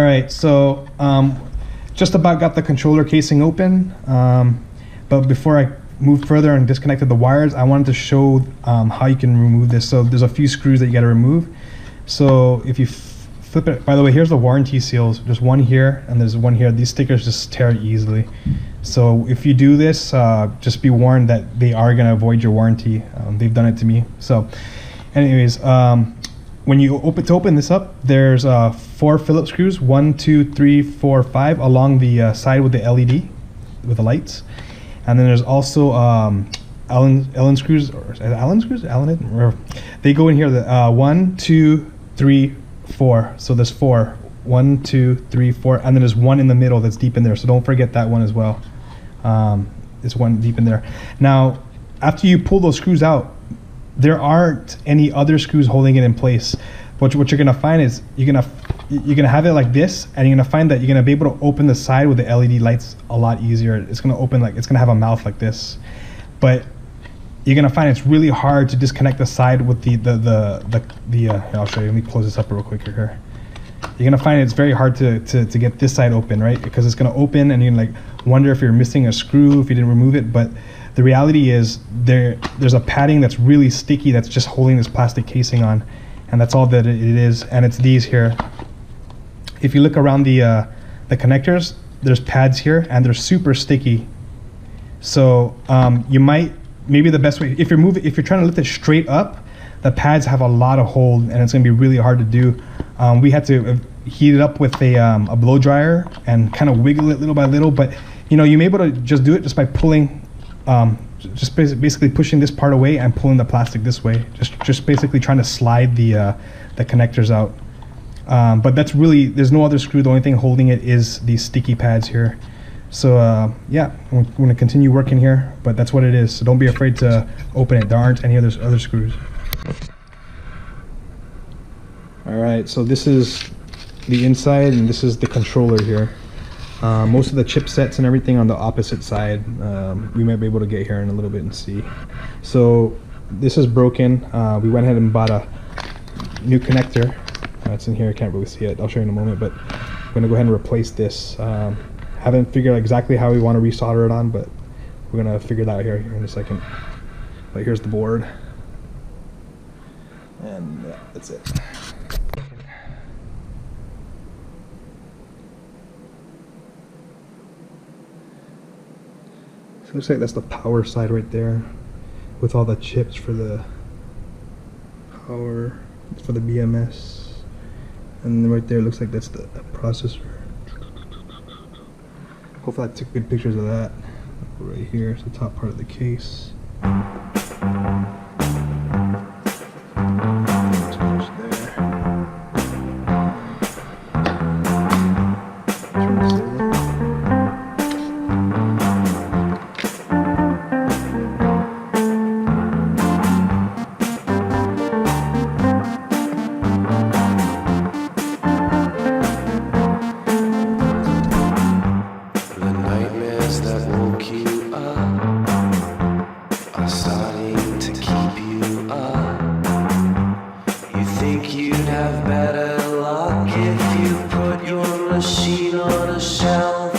All right, so just about got the controller casing open, but before I moved further and disconnected the wires, I wanted to show how you can remove this. So there's a few screws that you got to remove. So if you flip it, by the way, here's the warranty seals. There's one here and there's one here. These stickers just tear easily. So if you do this, just be warned that they are going to avoid your warranty. They've done it to me. So anyways, when you open this up, there's 4 Phillips screws, 1, 2, 3, 4, 5 along the side with the LED, with the lights. And then there's also Allen screws, or Allen screws? Allen? They go in here, the 1, 2, 3, 4. So there's 4. 1, 2, 3, 4. And then there's one in the middle that's deep in there. So don't forget that one as well. There's one deep in there. Now, after you pull those screws out, there aren't any other screws holding it in place. What you're gonna find is you're gonna have it like this, and you're gonna find that you're gonna be able to open the side with the LED lights a lot easier. It's gonna open like, it's gonna have a mouth like this, but you're gonna find it's really hard to disconnect the side with the here, I'll show you. Let me close this up real quick here. You're gonna find it's very hard to get this side open, right? Because it's gonna open and you're gonna like wonder if you're missing a screw if you didn't remove it. But the reality is there's a padding that's really sticky that's just holding this plastic casing on, and that's all that it is. And it's these here. If you look around the connectors, there's pads here and they're super sticky. So maybe the best way, if you're trying to lift it straight up, the pads have a lot of hold and it's gonna be really hard to do. We had to heat it up with a blow dryer and kind of wiggle it little by little, but you may be able to just do it just by pulling, just basically pushing this part away and pulling the plastic this way, just basically trying to slide the connectors out. But that's really, there's no other screw. The only thing holding it is these sticky pads here. So yeah, we're going to continue working here, but that's what it is. So don't be afraid to open it. There aren't any other screws. All right, so this is the inside and this is the controller here. Most of the chipsets and everything on the opposite side. We might be able to get here in a little bit and see. So this is broken. We went ahead and bought a new connector. It's in here, I can't really see it. I'll show you in a moment, but I'm gonna go ahead and replace this. Haven't figured out exactly how we want to resolder it on, but we're gonna figure that out here in a second. But here's the board. And yeah, that's it. So it looks like that's the power side right there with all the chips for the power, for the BMS. And right there, it looks like that's the processor. Hopefully I took good pictures of that. Right here is the top part of the case. Have better luck if you put your machine on a shelf.